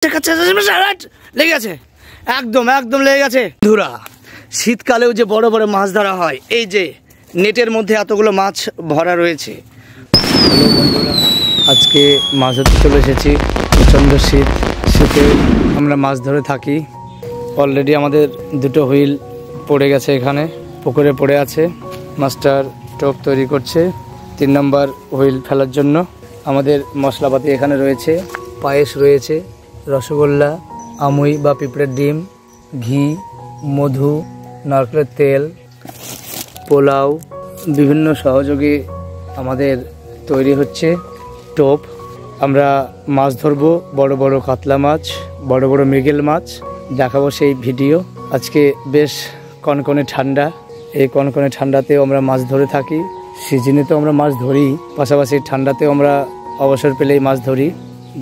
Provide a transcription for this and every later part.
লেগে গেছে, একদম একদম লেগে গেছে। বন্ধুরা, শীতকালেও যে বড় বড় মাছ ধরা হয়, এই যে নেটের মধ্যে এতগুলো মাছ ভরা রয়েছে। বন্ধুরা, আজকে মাছ ধরতে চলে এসেছি। প্রচণ্ড শীত, শীতে আমরা মাছ ধরে থাকি। অলরেডি আমাদের দুটো হুইল পড়ে গেছে, এখানে পুকুরে পড়ে আছে। মাস্টার টোপ তৈরি করছে 3 নম্বর হুইল ফেলার জন্য। আমাদের মশলাপাতি এখানে রয়েছে, পায়েস রয়েছে, রসগোল্লা, আমুই বা পিঁপড়ের ডিম, ঘি, মধু, নারকেলের তেল, পোলাও, বিভিন্ন সহযোগী আমাদের তৈরি হচ্ছে টোপ। আমরা মাছ ধরবো, বড় বড় কাতলা মাছ, বড় বড় মৃগেল মাছ দেখাবো সেই ভিডিও। আজকে বেশ কনকনে ঠান্ডা, এই কনকনে ঠান্ডাতেও আমরা মাছ ধরে থাকি। সিজনে তো আমরা মাছ ধরি, পাশাপাশি ঠান্ডাতেও আমরা অবসর পেলেই মাছ ধরি।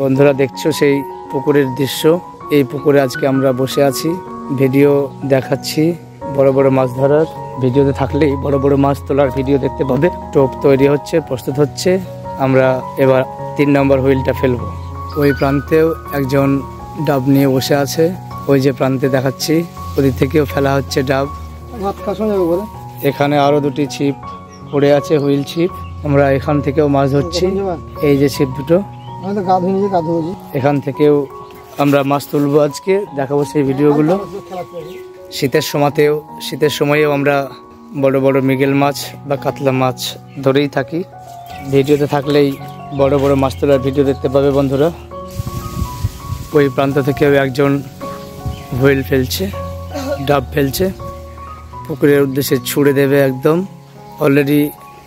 বন্ধুরা, দেখছো সেই পুকুরের দৃশ্য। এই পুকুরে আজকে আমরা বসে আছি, ভিডিও দেখাচ্ছি বড় বড় মাছ ধরার। ভিডিওতে থাকলেই বড় বড় মাছ তোলার ভিডিও দেখতে পাবে। টোপ তৈরি হচ্ছে, প্রস্তুত হচ্ছে। আমরা এবার 3 নম্বর হুইলটা ফেলবো। ওই প্রান্তেও একজন ডাব নিয়ে বসে আছে, ওই যে প্রান্তে দেখাচ্ছি, ওদিক থেকেও ফেলা হচ্ছে ডাব। এখানে আরো 2টি ছিপ পড়ে আছে, হুইল ছিপ। আমরা এখান থেকেও মাছ ধরছি, এই যে ছিপ দুটো, এখান থেকেও আমরা মাছ তুলবো। আজকে দেখাবো সেই ভিডিওগুলো। শীতের সময়েও আমরা বড় বড় মৃগেল মাছ বা কাতলা মাছ ধরেই থাকি। ভিডিওতে থাকলেই বড় বড় মাছ তোলার ভিডিও দেখতে পাবে বন্ধুরা। ওই প্রান্ত থেকেও একজন হুইল ফেলছে, ডাব ফেলছে, পুকুরের উদ্দেশ্যে ছুড়ে দেবে একদম। অলরেডি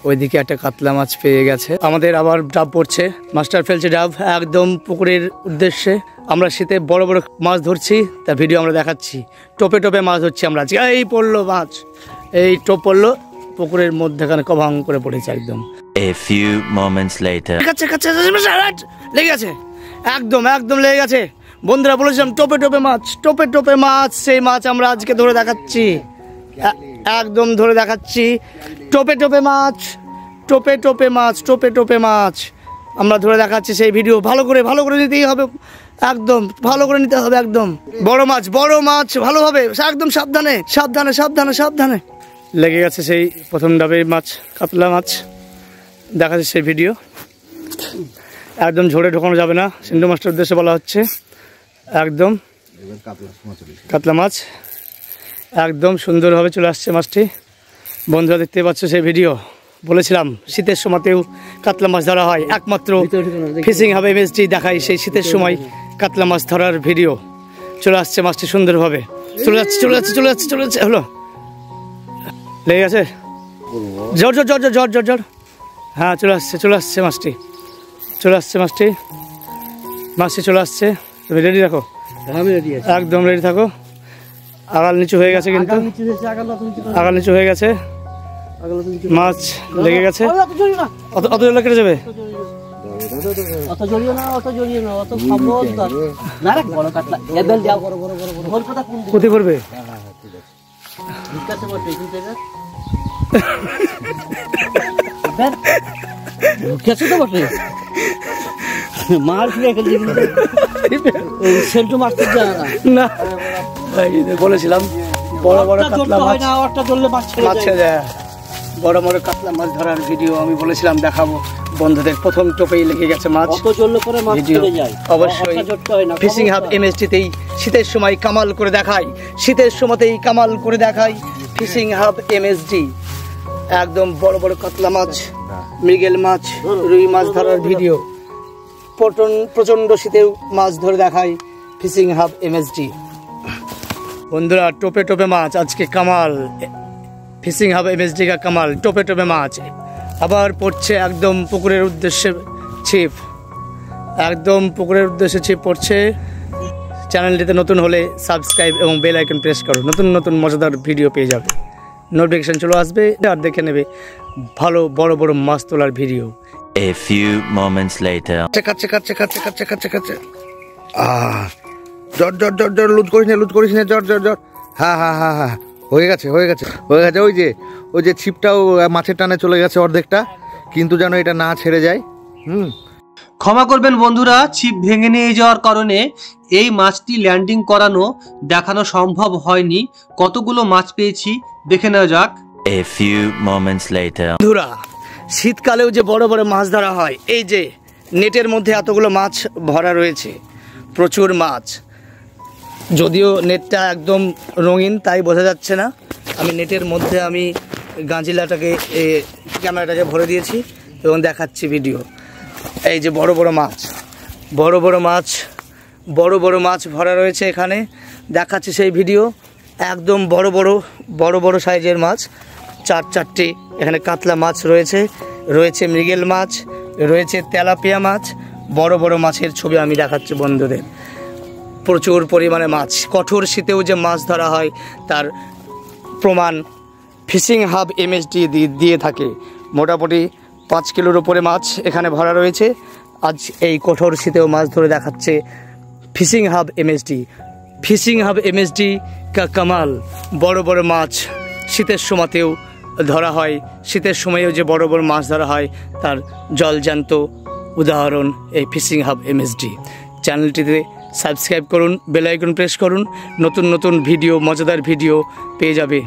ওইদিকে একটা কাতলা মাছ পেয়ে গেছে। আমাদের আবার ডাব পড়ছে, মাস্টার ফেলছে ডাব একদম পুকুরের উদ্দেশ্যে। আমরা শীতে বড় বড় মাছ ধরছি, তার ভিডিও আমরা দেখাচ্ছি। টোপে টোপে মাছ ধরছি আমরা আজকে। এই পড়লো মাছ, এই টোপ পড়লো পুকুরের মধ্যেখানে, কভাং করে পড়েছে একদম। A few moments later. লেগে গেছে, একদম একদম লেগে গেছে। বন্ধুরা, বলেছিলাম টোপে টোপে মাছ, টোপে টোপে মাছ। সেই মাছ আমরা আজকে ধরে দেখাচ্ছি, একদম ধরে দেখাচ্ছি। টোপে টোপে মাছ, টোপে টোপে মাছ, টোপে টোপে মাছ আমরা ধরে দেখাচ্ছি। সেই ভিডিও ভালো করে নিতেই হবে, একদম ভালো করে নিতে হবে। একদম বড় মাছ ভালোভাবে, একদম সাবধানে সাবধানে সাবধানে সাবধানে। লেগে গেছে সেই প্রথম ডাবে মাছ, কাতলা মাছ দেখাচ্ছে সেই ভিডিও। একদম ঝোড়ে ঢোকানো যাবে না, সিন্ধু মাস্টার উদ্দেশ্যে বলা হচ্ছে। একদম কাতলা মাছ একদম সুন্দরভাবে চলে আসছে মাছটি। বন্ধুরা, দেখতে পাচ্ছ সেই ভিডিও। বলেছিলাম শীতের সময়তেও কাতলা মাছ ধরা হয়, একমাত্র ফিশিং হাব এমএসডি দেখাই সেই শীতের সময় কাতলা মাছ ধরার ভিডিও। চলে আসছে মাছটি সুন্দরভাবে, চলে যাচ্ছে। হলো, লেগে গেছে, জোর। হ্যাঁ, চলে আসছে মাছটি, মাছটি চলে আসছে। তুমি রেডি রাখো, একদম রেডি থাকো। আগাল নিচু হয়ে গেছে, কিন্তু আগাল নিচু হয়ে গেছে, মাছ লেগে গেছে। অত জল কেটে যাবে, ক্ষতি করবে। বলেছিলাম বড় বড় কাতলা মাছ ধরার ভিডিও আমি বলেছিলাম দেখাবো বন্ধুদের। প্রথম টোপেই লেগে গেছে মাছ। অবশ্যই ফিশিং হাব এমএসডিতেই শীতের সময় কামাল করে দেখাই, ফিশিং হাব এমএসডি। একদম বড় বড় কাতলা মাছ, মৃগেল মাছ, রুই মাছ ধরার ভিডিও। প্রচন্ড শীতেও মাছ ধরে দেখাই ফিশিং হাব এমএসডি। বন্ধুরা, টোপে টোপে মাছ আজকে কামাল, ফিশিং হাব এমএসডি কা কামাল। টোপে টোপে মাছ আবার পড়ছে একদম পুকুরের উদ্দেশ্যে ছিপ, পড়ছে। চ্যানেলটিতে নতুন হলে সাবস্ক্রাইব এবং বেল আইকন প্রেস করো, নতুন মজাদার ভিডিও পেয়ে যাবে, নোটিফিকেশন চলে আসবে আর দেখে নেবে ভালো বড় বড় মাছ তোলার video. A few moments later. কাচ্ছে জর লুজ করিস না জর। হ্যাঁ, হয়ে গেছে। ওই যে ছিপটাও মাছের টানে চলে গেছে অর্ধেকটা, কিন্তু যেন এটা না ছেড়ে যায়। ক্ষমা করবেন বন্ধুরা, ছিপ ভেঙে নিয়ে যাওয়ার কারণে এই মাছটি ল্যান্ডিং করানো দেখানো সম্ভব হয়নি। কতগুলো মাছ পেয়েছি দেখে নেওয়া যাক। A few moments later. বন্ধুরা, শীতকালেও যে বড় বড় মাছ ধরা হয়, এই যে নেটের মধ্যে এতগুলো মাছ ভরা রয়েছে, প্রচুর মাছ। যদিও নেটটা একদম রঙিন তাই বোঝা যাচ্ছে না। আমি নেটের মধ্যে আমি গাঁজিলাটাকে ক্যামেরাটাকে ভরে দিয়েছি এবং দেখাচ্ছি ভিডিও। এই যে বড় বড় মাছ, বড় বড় মাছ, বড় বড় মাছ ভরা রয়েছে এখানে, দেখাচ্ছি সেই ভিডিও। একদম বড় বড় সাইজের মাছ, চারটে এখানে কাতলা মাছ রয়েছে, রয়েছে মৃগেল মাছ, রয়েছে তেলাপিয়া মাছ। বড় বড় মাছের ছবি আমি দেখাচ্ছি বন্ধুদের। প্রচুর পরিমাণে মাছ, কঠোর শীতেও যে মাছ ধরা হয় তার প্রমাণ ফিশিং হাব এমএসডি দিয়ে থাকে। মোটামুটি 5 কিলোর উপরে মাছ এখানে ভরা রয়েছে। আজ এই কঠোর শীতেও মাছ ধরে দেখাচ্ছে fishing hub MSD. Fishing hub MSD কা কামাল। বড় বড় মাছ শীতের সময়তেও ধরা হয়, শীতের সময়েও যে বড় বড় মাছ ধরা হয় তার জলজ্যান্ত উদাহরণ এই ফিশিং হাব এমএসডি। চ্যানেলটিতে সাবস্ক্রাইব করুন, বেল আইকন প্রেস করুন, নতুন নতুন ভিডিও, মজাদার ভিডিও পেয়ে যাবে।